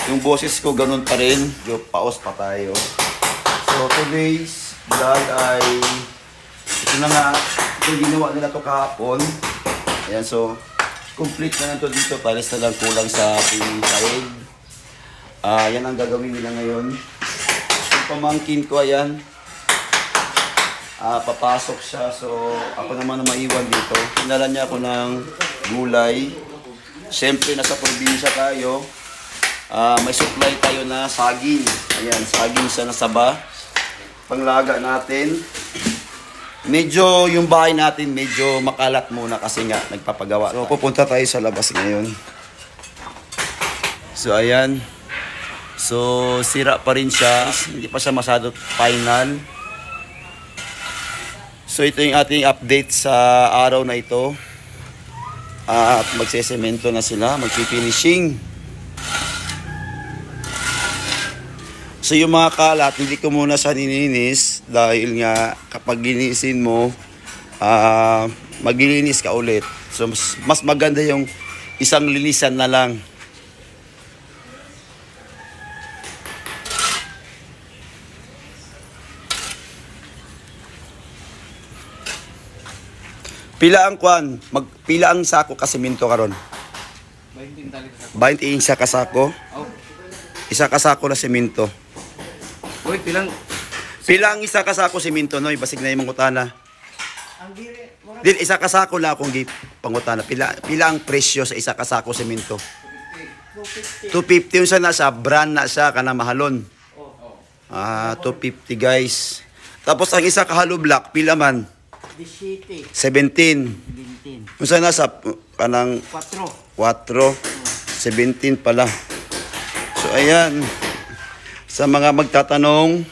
Yung boses ko ganun pa rin. Yung paos pa tayo. So today's vlog ay ito na nga. Ito ginawa nila to kahapon. Ayan, so complete na to dito. Pares na lang kulang sa ating sahig. Yan ang gagawin nila ngayon. Yung pamangkin ko, ayan. Papasok siya. So ako naman na maiwan dito. Pinala niya ako ng gulay. Siyempre nasa probinsya tayo. May supply tayo na saging. Ayan, saging sa nasaba. Panglaga natin. Medyo yung bahay natin medyo makalat muna kasi nga nagpapagawa. So pupunta tayo sa labas ngayon. So ayan. So sira pa rin siya. Hindi pa siya masyado final. So ito yung ating update sa araw na ito. At magsesemento na sila, magpifinishing. So yung mga kalat, hindi ko muna sa nininis dahil nga kapag ginisin mo, maglilinis ka ulit. So mas maganda yung isang linisan na lang. Pila ang kwan, pila ang sako ka semento karon? 20 isa ka sako. Isa ka sako na semento. Uy, pilang ang isa ka sako semento noy, basig na imong utana. Dil isa ka sako la akong pangutana. Pila ang presyo sa isa ka sako semento? 250 yung sana sa brand na siya kana mahalon. 250 guys. Tapos ang isa ka hollow block pila man? 17. Yung sana sa kanang 4. 17 pala. So ayan. Sa mga magtatanong,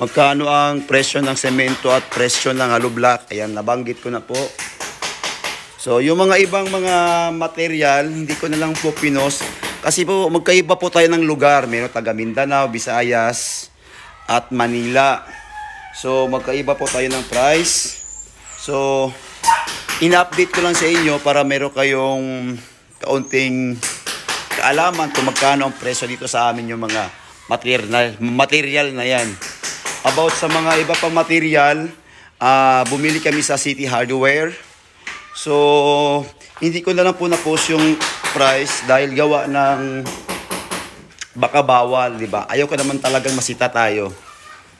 magkano ang presyo ng semento at presyo ng hollow block? Ayan, nabanggit ko na po. So, yung mga ibang mga material, hindi ko na lang po pinos. Kasi po, magkaiba po tayo ng lugar. Meron taga Mindanao, Visayas, at Manila. So, magkaiba po tayo ng price. So, in-update ko lang sa inyo para meron kayong kaunting kaalaman kung magkano ang presyo dito sa amin yung mga material na yan. About sa mga iba pang material, bumili kami sa City Hardware. So, hindi ko na lang po na-post yung price dahil gawa ng baka bawal, di ba? Ayaw ko naman talagang masita tayo.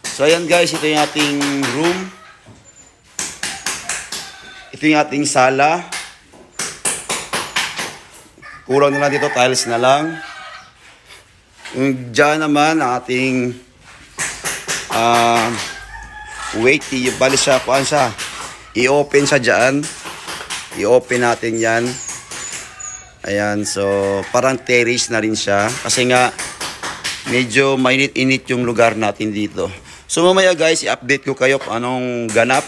So, ayan guys, ito yung ating room. Ito yung ating sala. Kulang na lang dito, tiles na lang. Diyan naman ang ating wait, bali siya, kuhaan siya. I-open siya dyan. I-open natin yan. Ayan, so parang terrace na rin siya. Kasi nga, medyo mainit-init yung lugar natin dito. So mamaya guys, i-update ko kayo kung anong ganap.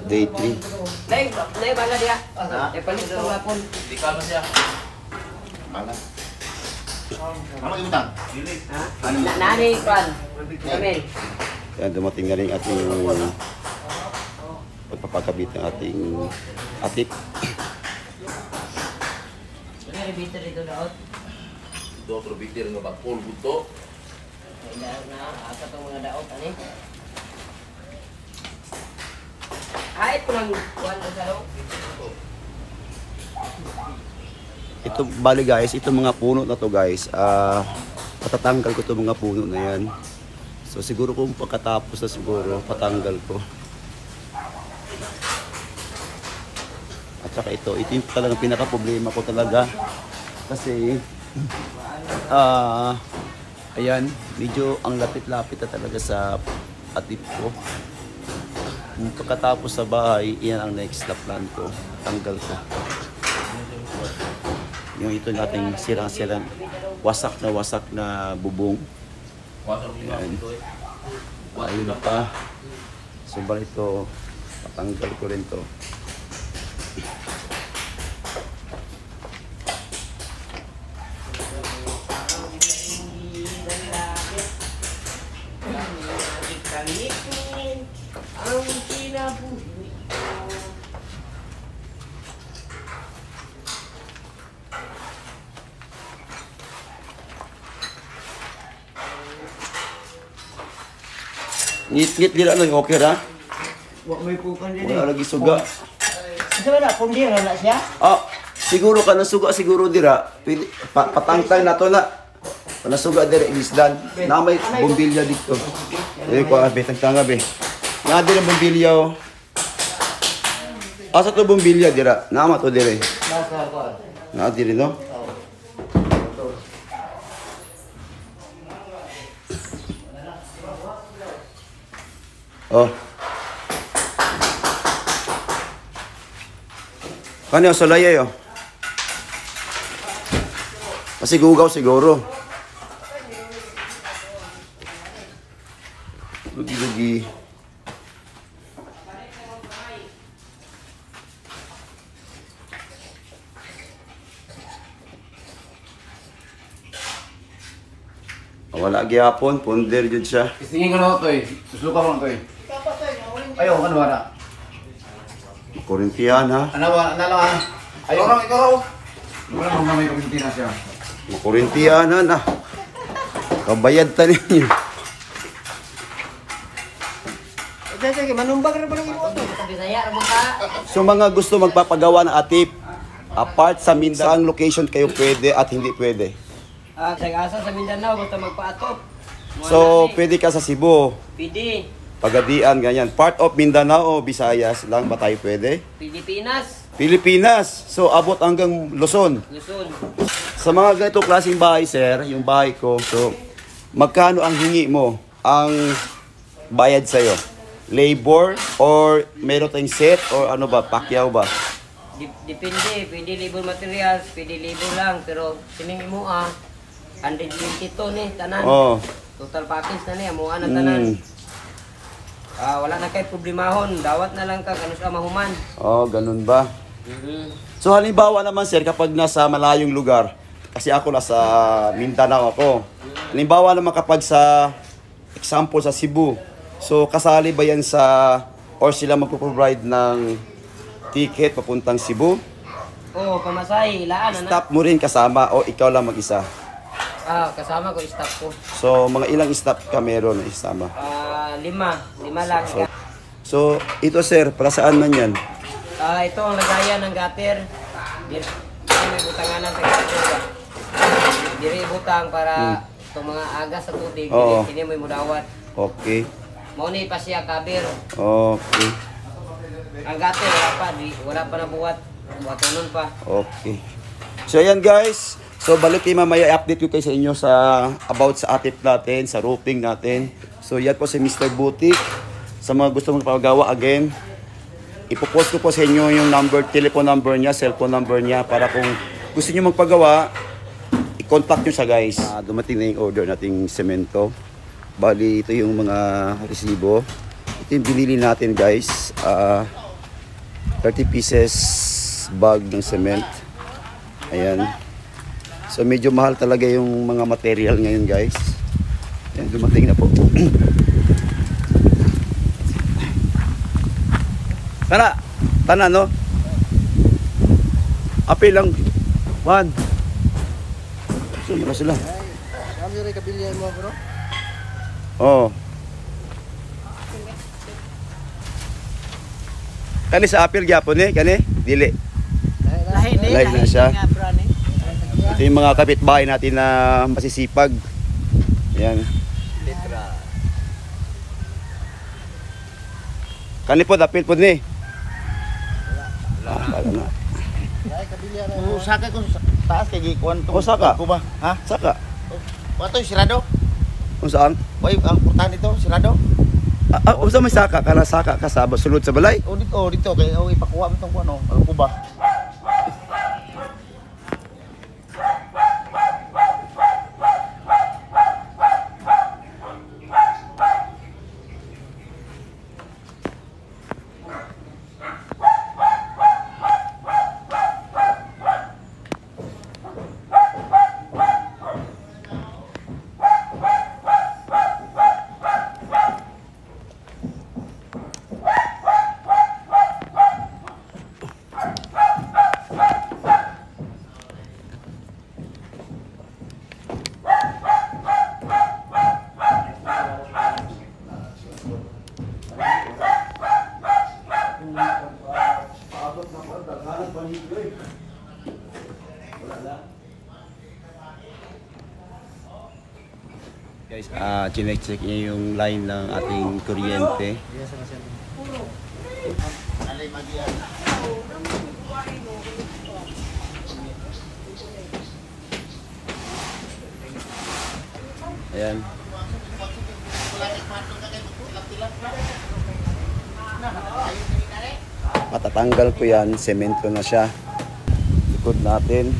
Day 3. Nay, bala dia. Palit ko hapon. di kalma siya. Ano yung utang? Ha? Nani kwan. Amen. Yan, dumating na rin ating pagpapakabit ng ating atip. Ano bitter dito daot? Otro bitir nga ba pol buto. Daot na asa tong mga daot ani. Ay, pulang kwan sa daot. Ito, bali guys, itong mga puno na to guys, patatanggal ko itong mga puno na yan. So siguro kung pagkatapos na siguro, patanggal ko. At saka ito yung talagang pinaka-problema ko talaga. Kasi, ayan, medyo ang lapit-lapit na talaga sa atip ko. Pagkatapos sa bahay, iyan ang next na plan ko. Tanggal ko. Yung ito nating sirang-sirang wasak na bubong. Ayan. Ayun na pa. So ba ito, patanggal ko rin to. Gamitin ang kinabuhi ko. Ngit-ngit dira lang okay ra. Wa may pukan din. Wala lagi suga. Isa ba na kung di na siya? Ah, siguro ka na suga siguro dira. Pwede patangtang na to na. Wala suga dira isdan. Na may bombilya dito. Eh ko abe tangtanga be. Na dira bombilya. Oh. Asa to bombilya dira? Nama to dira. Nasa ko. Na dira no. Oh. Kanya sa laya yo. Kasi gugaw siguro. Lugi-lugi. Wala gyapon, ponder jud siya. Istingin ko na ito eh. Susuka ko na ito eh. Ayaw, ano ba na? Korintiyan ha. Ano ba? Ano ba? Ayaw raw, ikaw raw. Wala mong mamay kuminti na siya. Korintiyan na. Kabayad ta ninyo. Sige, manumbag na ba ng imo? Bisaya ra mo ka. So mga gusto magpapagawa ng atip, apart sa Mindanao, saang location kayo pwede at hindi pwede? Asa sa Mindanao basta magpaatop. So pwede ka sa Cebu, PD, Pagadian, ganyan. Part of Mindanao o Visayas lang ba tayo pwede? Pilipinas, Pilipinas. So abot hanggang Luzon. Luzon. Sa mga ganitong klaseng bahay, sir, yung bahay ko, so magkano ang hingi mo? Ang bayad sa'yo? Labor or meron tayong set or ano ba, pakyaw ba? Depende, pwede labor materials, pwede labor lang, pero sining mo 120 to ni tanan. Oh. Total package na ni amo na tanan. Wala na kay problemahon, dawat na lang ka kanus mahuman. Oh, ganun ba? So halimbawa naman sir, kapag nasa malayong lugar, kasi ako nasa Mindanao ako. Halimbawa naman kapag sa example sa Cebu, so kasali ba yan sa or sila magpo-provide ng ticket papuntang Cebu? Oo, pamasahe, ilaan na. Staff mo rin kasama o ikaw lang mag-isa? Kasama ko staff ko. So mga ilang staff ka meron na isama? 5 lang. So ito sir, para saan man yan? Ito ang lagayan ng gutter. Diri may butanganan sa gutter. Diri butang para itong mga agas sa tubig, Oo. kini mo mudawat. Okay. Mao ni pa siya kabir. Okay. Ang gutter wala pa nabuhat. Buhatonon pa. Okay. So ayan guys. So balik kayo mamaya i-update ko kayo sa inyo sa about sa atip natin, sa roofing natin. So yan po si Mr. Butik. Sa mga gusto magpagawa again, ipopost ko po sa inyo yung telephone number niya, cellphone number niya para kung gusto niyo magpagawa, i-contact niyo sa guys. Dumating na yung order nating semento. Bali ito yung mga resibo. Ito yung binili natin guys. 30 pieces bag ng cement. Ayan. So medyo mahal talaga yung mga material ngayon guys. Ayan, dumating na po. Tana no? Apil lang. 1. Sino sila? Kami rin kabilihan mo bro? Oh. Kani sa apil gyapon eh, kani? Dili. Live na siya. Ito yung mga kapitbahay natin na masisipag. Ayan. Kani po, dapil po ni. Wala na. Saka ko sa taas kay gikuan to. Saka? Ko ba? Ha? Saka. Wato sirado. Kung saan? Oy, ang portahan nito sirado. Usa may saka, kana saka ka sa sulod sa balay? Dito kay ipakuha mo tong kuno. Ang kuba. Chinek-check niya yung line ng ating kuryente. Ayan. Matatanggal ko yan, semento na siya. Likod natin.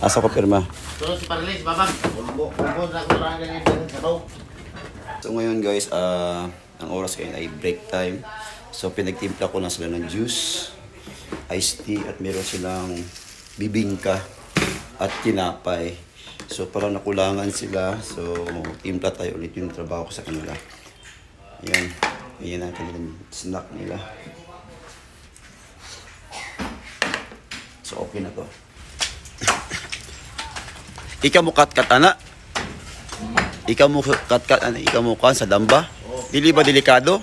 Asa ko pirma? Terus si Parlis, babang. Kumpul na ko lang ganyan sa sabaw. So ngayon guys, ang oras ngayon ay break time. So pinagtimpla ko na sila ng juice, iced tea, at meron silang bibingka at tinapay. So parang nakulangan sila. So timpla tayo ulit yung trabaho ko sa kanila. Yan. Yan ang kanilang snack nila. So okay na to. Ikaw mo kat-kat, ana? Ikaw mo kat-kat, ana? Ikaw mo kan sa damba? Dili ba delikado?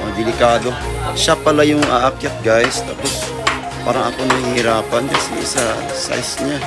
Oh, delikado. Siya pala yung aakyat guys. Tapos parang ako nahihirapan kasi sa size niya.